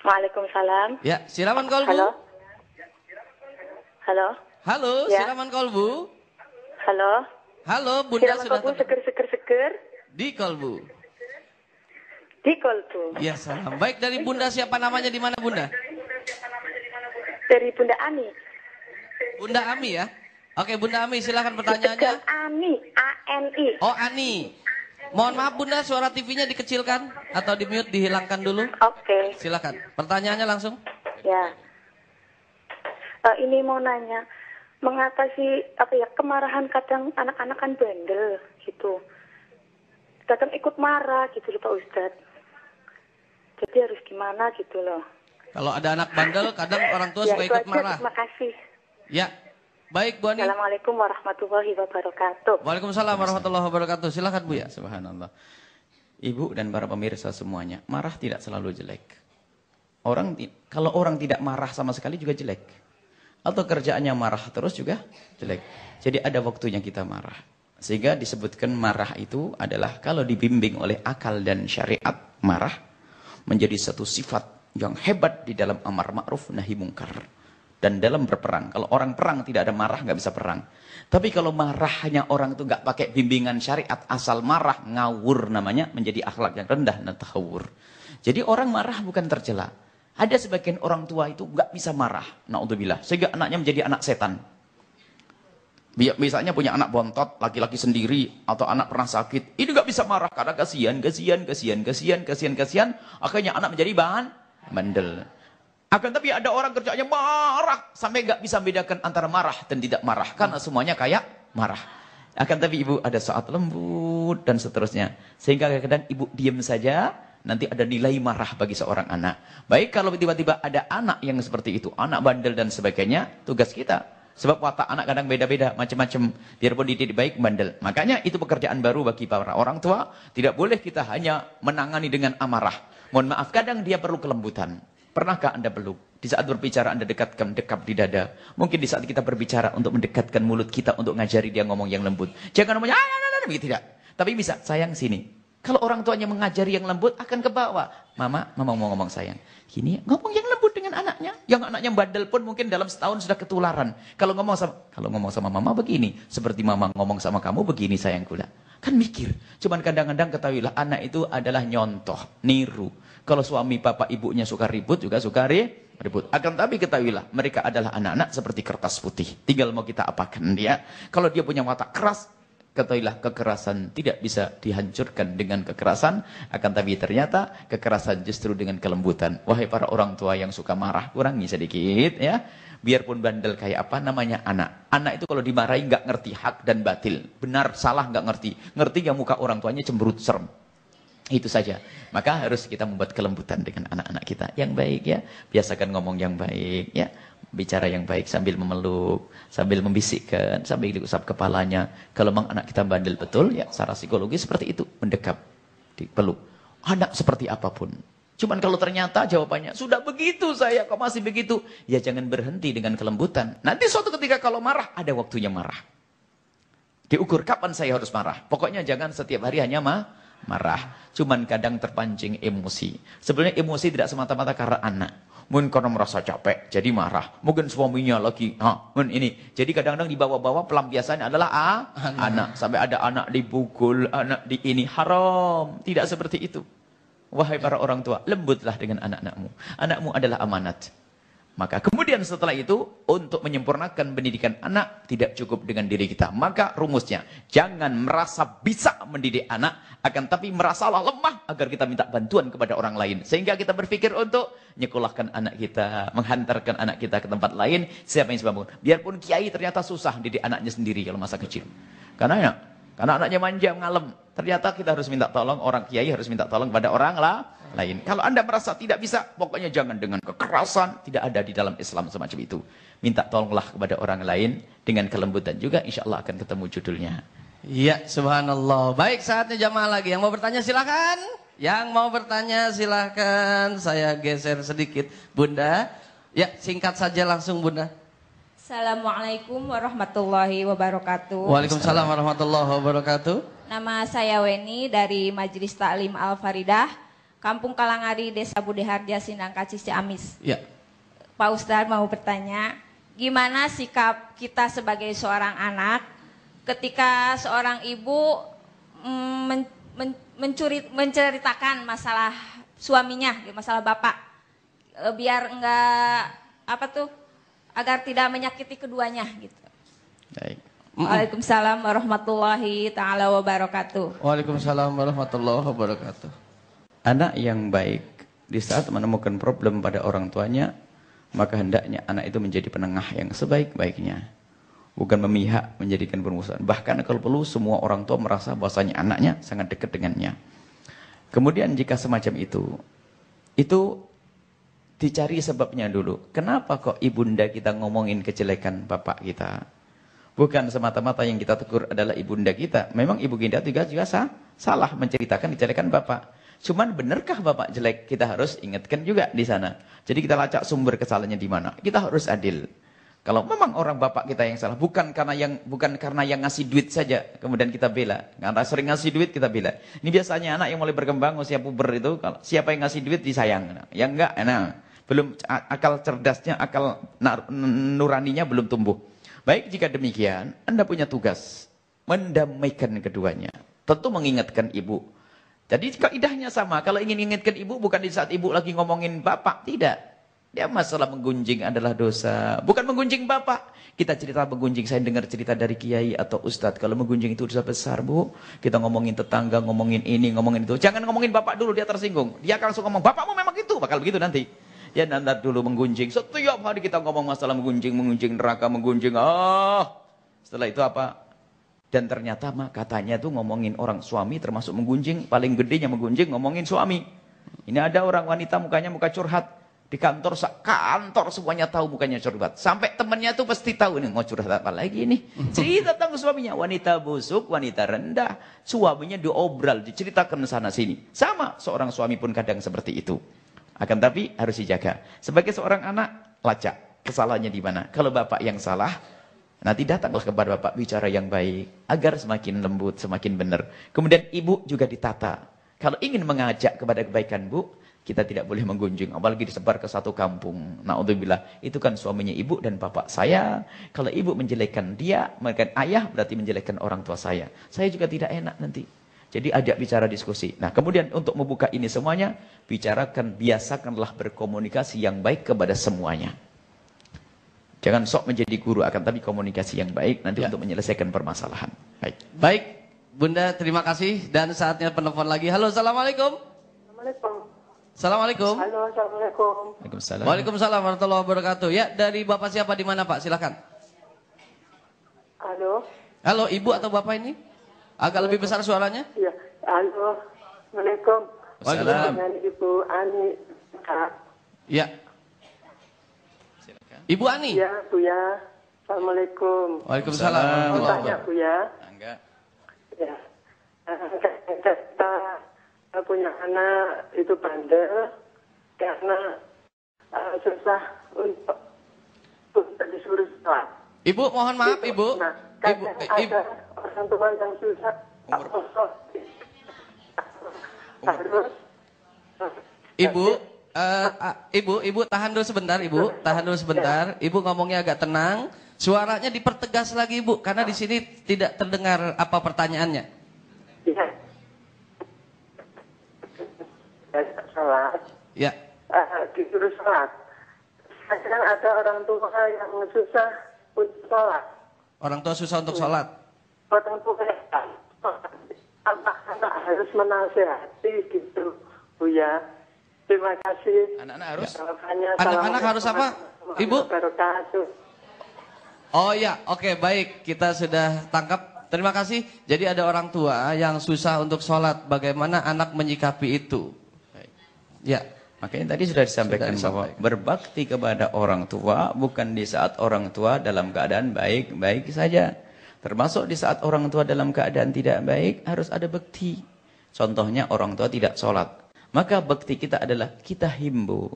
Waalaikumsalam. Ya, Siraman Kalbu. Halo. Halo. Halo, ya. Siraman Kalbu. Halo. Halo, Bunda Siraman sudah Kalbu, seger. di Kalbu. Di Kalbu. Ya, salam. Baik, dari Bunda siapa namanya, di mana Bunda? Dari Bunda Ami. Bunda Ami ya. Oke, Bunda Ami, silakan pertanyaannya. Ami, A-N-I. Oh, Ani. Mohon maaf Bunda, suara TV-nya dikecilkan atau di-mute, dihilangkan dulu. Oke. Silakan. Pertanyaannya langsung. Ya. Ini mau nanya, mengatasi kemarahan kadang anak-anak kan bandel gitu. Kadang ikut marah gitu loh Pak Ustadz. Jadi harus gimana gitu loh. Kalau ada anak bandel, kadang orang tua suka ikut marah. Terima kasih. Ya. Baik, Bu Ani. Assalamualaikum warahmatullahi wabarakatuh. Waalaikumsalam warahmatullahi wabarakatuh. Silakan Bu ya. Subhanallah. Ibu dan para pemirsa semuanya, marah tidak selalu jelek. Kalau orang tidak marah sama sekali juga jelek. Atau kerjaannya marah terus juga jelek. Jadi ada waktunya kita marah. Sehingga disebutkan marah itu adalah kalau dibimbing oleh akal dan syariat, marah menjadi satu sifat yang hebat di dalam amar ma'ruf nahi mungkar. Dan dalam berperang, kalau orang perang tidak ada marah, nggak bisa perang. Tapi kalau marahnya orang itu nggak pakai bimbingan syariat, asal marah, ngawur namanya, menjadi akhlak yang rendah dan tahawur. Jadi orang marah bukan tercela. Ada sebagian orang tua itu nggak bisa marah, na'udzubillah, sehingga anaknya menjadi anak setan. Misalnya punya anak bontot, laki-laki sendiri, atau anak pernah sakit. Ini nggak bisa marah, karena kasihan. Akhirnya anak menjadi bahan bandel. Akan tapi ada orang kerjanya marah, sampai nggak bisa bedakan antara marah dan tidak marah. Karena semuanya kayak marah. Akan tapi ibu ada saat lembut dan seterusnya. Sehingga kadang-kadang ibu diam saja, nanti ada nilai marah bagi seorang anak. Baik kalau tiba-tiba ada anak yang seperti itu, anak bandel dan sebagainya, tugas kita. Sebab watak anak kadang beda-beda, macam-macam. Biarpun dididik baik, bandel. Makanya itu pekerjaan baru bagi para orang tua. Tidak boleh kita hanya menangani dengan amarah. Mohon maaf, kadang dia perlu kelembutan. Pernahkah Anda peluk? Di saat berbicara Anda dekatkan, dekap di dada. Mungkin di saat kita berbicara untuk mendekatkan mulut kita untuk ngajari dia ngomong yang lembut. Jangan ngomongnya, begitu tidak. Tapi bisa, sayang sini. Kalau orang tuanya mengajari yang lembut, akan ke bawah. Mama mau ngomong sayang. Gini, ngomong yang lembut dengan anaknya. Yang anaknya bandel pun mungkin dalam setahun sudah ketularan. Kalau ngomong sama mama begini. Seperti mama ngomong sama kamu begini sayangku lah. Kan mikir. Cuman kadang-kadang ketahuilah anak itu adalah nyontoh, niru. Kalau suami papa ibunya suka ribut, juga suka ribut. Akan tapi ketahuilah, mereka adalah anak-anak seperti kertas putih. Tinggal mau kita apakan dia. Kalau dia punya watak keras, ketahuilah kekerasan tidak bisa dihancurkan dengan kekerasan. Akan tapi ternyata kekerasan justru dengan kelembutan. Wahai para orang tua yang suka marah, kurangi sedikit ya. Biarpun bandel kayak apa, namanya anak. Anak itu kalau dimarahi nggak ngerti hak dan batil. Benar, salah nggak ngerti. Ngerti yang muka orang tuanya cemberut, serem. Itu saja. Maka harus kita membuat kelembutan dengan anak-anak kita. Yang baik ya. Biasakan ngomong yang baik ya. Bicara yang baik sambil memeluk, sambil membisikkan, sambil diusap kepalanya. Kalau memang anak kita bandel betul ya, secara psikologi seperti itu. Mendekap, dipeluk. Anak seperti apapun. Cuman kalau ternyata jawabannya, sudah begitu saya kok masih begitu. Ya jangan berhenti dengan kelembutan. Nanti suatu ketika kalau marah, ada waktunya marah. Diukur kapan saya harus marah. Pokoknya jangan setiap hari hanya marah. Cuman kadang terpancing emosi. Sebenarnya emosi tidak semata-mata karena anak. Mungkin karena merasa capek, jadi marah. Mungkin suaminya lagi, ini. Jadi kadang-kadang dibawa-bawa pelampiasannya adalah anak. Sampai ada anak dipukul, anak di ini. Haram. Tidak seperti itu. Wahai para orang tua, lembutlah dengan anak-anakmu. Anakmu adalah amanat. Maka kemudian setelah itu, untuk menyempurnakan pendidikan anak, tidak cukup dengan diri kita. Maka rumusnya, jangan merasa bisa mendidik anak, akan tapi merasalah lemah agar kita minta bantuan kepada orang lain. Sehingga kita berpikir untuk nyekolahkan anak kita, menghantarkan anak kita ke tempat lain, siapa yang sebabun. Biarpun kiai ternyata susah didik anaknya sendiri kalau masa kecil. Karena anaknya manja, ngalem. Ternyata kita harus minta tolong, orang kiai harus minta tolong kepada orang lain. Kalau Anda merasa tidak bisa, pokoknya jangan dengan kekerasan. Tidak ada di dalam Islam semacam itu. Minta tolonglah kepada orang lain dengan kelembutan juga, insya Allah akan ketemu judulnya. Iya, subhanallah. Baik, saatnya jamaah lagi. Yang mau bertanya silakan. Yang mau bertanya silakan. Saya geser sedikit, Bunda. Ya, singkat saja langsung, Bunda. Assalamualaikum warahmatullahi wabarakatuh. Waalaikumsalam warahmatullahi wabarakatuh. Nama saya Weni dari Majelis Ta'lim Al-Faridah, Kampung Kalangari, Desa Budeharja, Sindang Kacis, Ciamis. Ya. Pak Ustadz mau bertanya, gimana sikap kita sebagai seorang anak ketika seorang ibu menceritakan masalah suaminya, masalah bapak, biar enggak agar tidak menyakiti keduanya gitu. Baik. Waalaikumsalam warahmatullahi ta'ala wabarakatuh. Waalaikumsalam warahmatullahi wabarakatuh. Anak yang baik, di saat menemukan problem pada orang tuanya, maka hendaknya anak itu menjadi penengah yang sebaik-baiknya. Bukan memihak, menjadikan permusuhan. Bahkan kalau perlu, semua orang tua merasa bahwasanya anaknya sangat dekat dengannya. Kemudian jika semacam itu dicari sebabnya dulu. Kenapa kok ibunda kita ngomongin kejelekan bapak kita? Bukan semata-mata yang kita tegur adalah ibunda kita. Memang ibu kita juga salah menceritakan kejelekan bapak. Cuman benarkah bapak jelek? Kita harus ingatkan juga di sana. Jadi kita lacak sumber kesalahannya di mana. Kita harus adil. Kalau memang orang bapak kita yang salah, bukan karena yang ngasih duit saja, kemudian kita bela. Karena sering ngasih duit kita bela. Ini biasanya anak yang mulai berkembang usia puber itu, kalau siapa yang ngasih duit disayang. Yang enggak, belum akal cerdasnya, akal nuraninya belum tumbuh. Baik, jika demikian, Anda punya tugas mendamaikan keduanya. Tentu mengingatkan ibu. Jadi kaidahnya sama. Kalau ingin ingatkan ibu, bukan di saat ibu lagi ngomongin bapak, tidak. Dia masalah menggunjing adalah dosa. Bukan menggunjing bapak. Kita cerita menggunjing, saya dengar cerita dari kiai atau ustadz. Kalau menggunjing itu dosa besar, Bu. Kita ngomongin tetangga, ngomongin ini, ngomongin itu. Jangan ngomongin bapak dulu, dia tersinggung. Dia akan langsung ngomong, bapakmu memang gitu. Bakal begitu nanti. Ya nanti dulu menggunjing. Setiap hari kita ngomong masalah menggunjing neraka, menggunjing. Setelah itu apa? Dan ternyata katanya tuh ngomongin orang suami termasuk menggunjing. Paling gedenya menggunjing ngomongin suami. Ini ada orang wanita mukanya muka curhat. Di kantor semuanya tahu mukanya curhat. Sampai temannya tuh pasti tahu nih mau curhat apa lagi nih. Cerita tentang suaminya. Wanita busuk, wanita rendah. Suaminya diobral, diceritakan sana sini. Sama seorang suami pun kadang seperti itu. Akan tapi harus dijaga. Sebagai seorang anak, lacak. Kesalahannya di mana? Kalau bapak yang salah, nanti datanglah kepada bapak bicara yang baik. Agar semakin lembut, semakin benar. Kemudian ibu juga ditata. Kalau ingin mengajak kepada kebaikan bu, kita tidak boleh menggunjing, apalagi disebar ke satu kampung. Na'udzubillah, itu kan suaminya ibu dan bapak saya. Kalau ibu menjelekkan dia, maka ayah berarti menjelekkan orang tua saya. Saya juga tidak enak nanti. Jadi ajak bicara diskusi. Nah kemudian untuk membuka ini semuanya, biasakanlah berkomunikasi yang baik kepada semuanya. Jangan sok menjadi guru, akan tapi komunikasi yang baik nanti untuk menyelesaikan permasalahan. Baik, Bunda terima kasih. Dan saatnya penelpon lagi. Halo, Assalamualaikum. Assalamualaikum. Assalamualaikum. Halo, Assalamualaikum. Waalaikumsalam. Waalaikumsalam warahmatullahi wabarakatuh. Ya, dari Bapak siapa di mana Pak? Silakan. Halo. Halo, Ibu atau Bapak ini? Agak lebih besar suaranya? Iya. Halo. Assalamualaikum. Waalaikumsalam. Dengan Ibu Ani. Kak. Ya. Ibu Ani? Ya, Bu ya. Assalamualaikum. Waalaikumsalam Mau warahmatullahi tanya, wabarakatuh. Bu ya. Enggak. Ya. Kita punya anak itu bandel karena susah untuk disuruh sholat. Ibu, mohon maaf Ibu. Nah, Ibu, ada orang tua yang susah harus Ibu tahan dulu sebentar Ibu, tahan dulu sebentar. Ibu ngomongnya agak tenang. Suaranya dipertegas lagi Ibu, karena di sini tidak terdengar apa pertanyaannya. Iya. Sholat. Ya. Disuruh sholat. Kadang ada orang tua yang susah untuk sholat. Orang tua susah untuk sholat. Orang tua anak harus menasehati gitu, Bu ya. Terima kasih. Anak-anak harus? Anak-anak harus apa, Ibu? Wabarakatuh. Oh ya, oke baik. Kita sudah tangkap. Terima kasih. Jadi ada orang tua yang susah untuk sholat. Bagaimana anak menyikapi itu? Ya. Makanya tadi sudah disampaikan bahwa berbakti kepada orang tua bukan di saat orang tua dalam keadaan baik-baik saja. Termasuk di saat orang tua dalam keadaan tidak baik harus ada bakti. Contohnya orang tua tidak sholat. Maka bakti kita adalah kita himbau.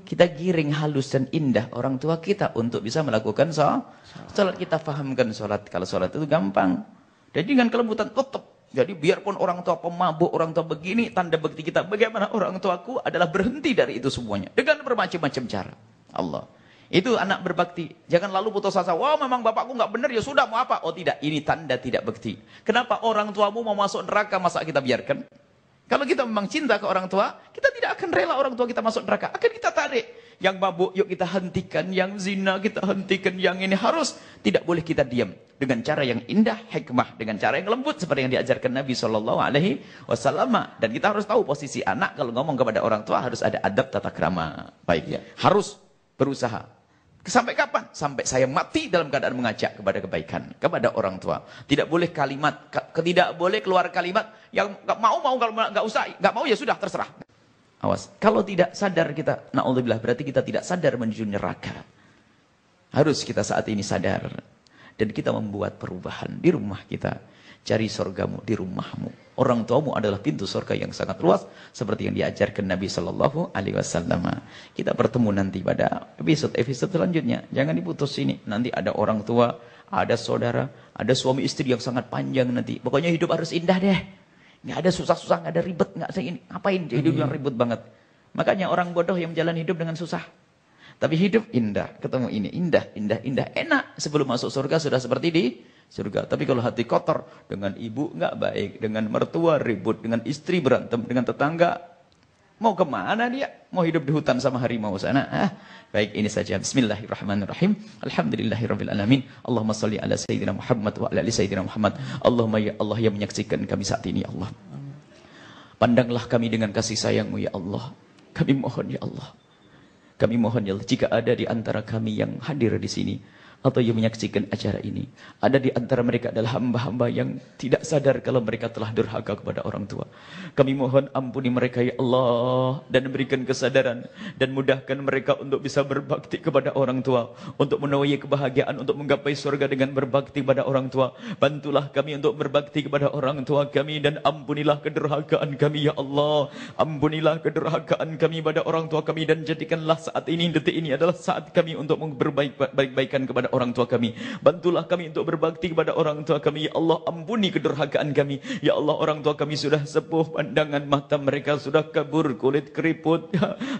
Kita giring halus dan indah orang tua kita untuk bisa melakukan sholat. Kita fahamkan sholat. Kalau sholat itu gampang. Jadi dengan kelembutan tetap. Jadi biarpun orang tua pemabuk, orang tua begini, tanda bakti kita. Bagaimana orang tuaku adalah berhenti dari itu semuanya. Dengan bermacam-macam cara. Allah. Itu anak berbakti. Jangan lalu putus asa. Wah memang bapakku nggak benar ya sudah mau apa. Oh tidak, ini tanda tidak bakti. Kenapa orang tuamu mau masuk neraka masa kita biarkan? Kalau kita memang cinta ke orang tua, kita tidak akan rela orang tua kita masuk neraka. Akan kita tarik. Yang mabuk yuk kita hentikan, yang zina kita hentikan, yang ini harus. Tidak boleh kita diam. Dengan cara yang indah, hikmah. Dengan cara yang lembut seperti yang diajarkan Nabi SAW. Dan kita harus tahu posisi anak kalau ngomong kepada orang tua harus ada adab tata krama. Baik ya. Harus berusaha. Sampai kapan? Sampai saya mati dalam keadaan mengajak kepada kebaikan. Kepada orang tua. Tidak boleh kalimat, tidak boleh keluar kalimat yang gak mau, kalau gak usah, gak mau ya sudah, terserah. Awas. Kalau tidak sadar kita, na'udzubillah, berarti kita tidak sadar menuju neraka. Harus kita saat ini sadar. Dan kita membuat perubahan di rumah kita. Cari surgamu di rumahmu. Orang tuamu adalah pintu surga yang sangat luas. Seperti yang diajarkan Nabi SAW. Kita bertemu nanti pada episode selanjutnya. Jangan diputus ini. Nanti ada orang tua, ada saudara, ada suami istri yang sangat panjang nanti. Pokoknya hidup harus indah deh. Nggak ada susah-susah, nggak ada ribet. Nggak ini. Ngapain hidup yang ribet banget. Makanya orang bodoh yang menjalani hidup dengan susah. Tapi hidup indah. Ketemu ini. Indah. Enak. Sebelum masuk surga sudah seperti di surga. Tapi kalau hati kotor, dengan ibu nggak baik, dengan mertua ribut, dengan istri berantem, dengan tetangga Mau kemana dia? Mau hidup di hutan sama harimau sana? Baik, ini saja. Bismillahirrahmanirrahim. Alhamdulillahirabbil alamin. Allahumma shalli ala sayyidina Muhammad wa ala ali sayyidina Muhammad. Allahumma ya Allah yang menyaksikan kami saat ini ya Allah. Pandanglah kami dengan kasih sayang-Mu ya Allah. Kami mohon ya Allah. Kami mohon ya Allah, jika ada di antara kami yang hadir di sini atau yang menyaksikan acara ini, ada di antara mereka adalah hamba-hamba yang tidak sadar kalau mereka telah durhaka kepada orang tua. Kami mohon ampuni mereka ya Allah, dan berikan kesadaran dan mudahkan mereka untuk bisa berbakti kepada orang tua, untuk menuai kebahagiaan, untuk menggapai surga dengan berbakti kepada orang tua. Bantulah kami untuk berbakti kepada orang tua kami, dan ampunilah kedurhakaan kami ya Allah. Ampunilah kedurhakaan kami pada orang tua kami, dan jadikanlah saat ini, detik ini adalah saat kami untuk berbaik-baikan kepada orang tua kami. Bantulah kami untuk berbakti kepada orang tua kami ya Allah. Ampuni kedurhakaan kami ya Allah. Orang tua kami sudah sepuh, pandangan mata mereka sudah kabur, kulit keriput,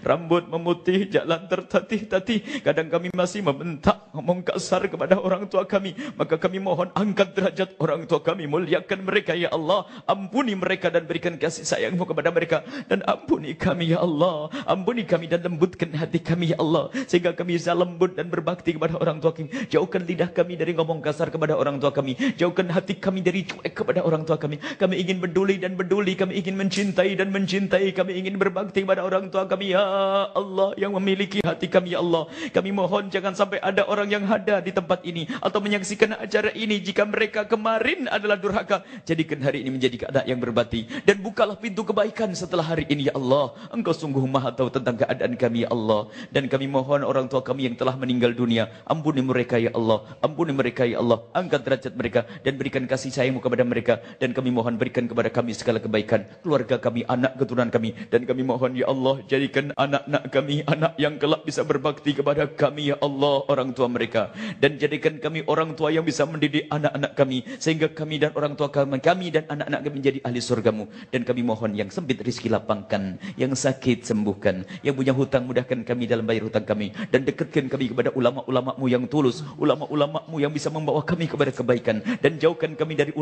rambut memutih, jalan tertatih-tatih. Kadang kami masih membentak, ngomong kasar kepada orang tua kami. Maka kami mohon angkat derajat orang tua kami, muliakan mereka ya Allah. Ampuni mereka dan berikan kasih sayang-Mu kepada mereka. Dan ampuni kami ya Allah. Ampuni kami dan lembutkan hati kami ya Allah, sehingga kami bisa lembut dan berbakti kepada orang tua kami. Jauhkan lidah kami dari ngomong kasar kepada orang tua kami. Jauhkan hati kami dari cuek kepada orang tua kami. Kami ingin peduli dan peduli. Kami ingin mencintai dan mencintai. Kami ingin berbakti kepada orang tua kami ya Allah, yang memiliki hati kami ya Allah. Kami mohon jangan sampai ada orang yang ada di tempat ini atau menyaksikan acara ini, jika mereka kemarin adalah durhaka, jadikan hari ini menjadi keadaan yang berbakti. Dan bukalah pintu kebaikan setelah hari ini ya Allah. Engkau sungguh maha tahu tentang keadaan kami ya Allah. Dan kami mohon orang tua kami yang telah meninggal dunia, ampuni mereka ya Allah. Ampuni mereka ya Allah. Angkat derajat mereka dan berikan kasih sayang-Mu kepada mereka. Dan kami mohon berikan kepada kami segala kebaikan, keluarga kami, anak keturunan kami. Dan kami mohon ya Allah, jadikan anak-anak kami anak yang kelak bisa berbakti kepada kami ya Allah, orang tua mereka. Dan jadikan kami orang tua yang bisa mendidik anak-anak kami, sehingga kami dan orang tua kami dan anak-anak kami menjadi ahli surga-Mu. Dan kami mohon yang sempit rizki lapangkan, yang sakit sembuhkan, yang punya hutang mudahkan kami dalam bayar hutang kami. Dan dekatkan kami kepada ulama-ulama-Mu yang tulus, ulama-ulama-Mu yang bisa membawa kami kepada kebaikan. Dan jauhkan kami dari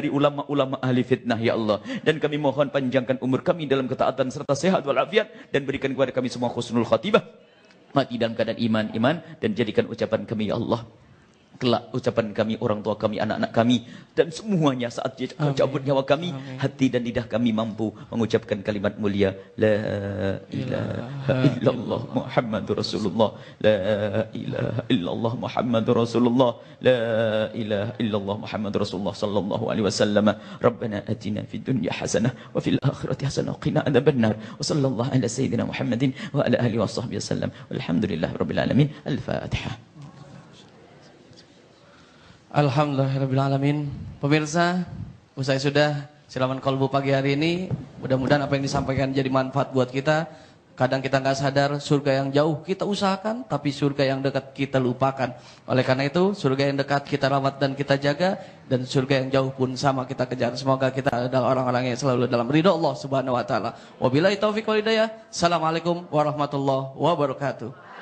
ulama-ulama ahli fitnah ya Allah. Dan kami mohon panjangkan umur kami dalam ketaatan serta sehat walafiat, dan berikan kepada kami semua husnul khatibah, mati dalam keadaan iman, dan jadikan ucapan kami ya Allah kelak ucapan kami, orang tua kami, anak-anak kami, dan semuanya saat cabut nyawa kami, hati dan lidah kami mampu mengucapkan kalimat mulia la ilaha illallah Muhammadur Rasulullah, la ilaha illallah Muhammadur Rasulullah, la ilaha illallah Muhammadur Rasulullah sallallahu alaihi wasallam. Rabbana atina fid dunya hasanah wa fil akhirati hasanah wa qina adzabannar. Wa sallallahu ala sayyidina Muhammadin wa ala alihi washabbihi wasallam. Walhamdulillahirabbil alamin. Al-Fatihah. Alhamdulillahirrahmanirrahim. Pemirsa, usai sudah silaman kolbu pagi hari ini. Mudah-mudahan apa yang disampaikan jadi manfaat buat kita. Kadang kita nggak sadar surga yang jauh kita usahakan, tapi surga yang dekat kita lupakan. Oleh karena itu, surga yang dekat kita rawat dan kita jaga, dan surga yang jauh pun sama kita kejar. Semoga kita adalah orang-orang yang selalu dalam ridha Allah Subhanahu wa taala. Wabillahi taufiq wal hidayah. Assalamualaikum warahmatullahi wabarakatuh.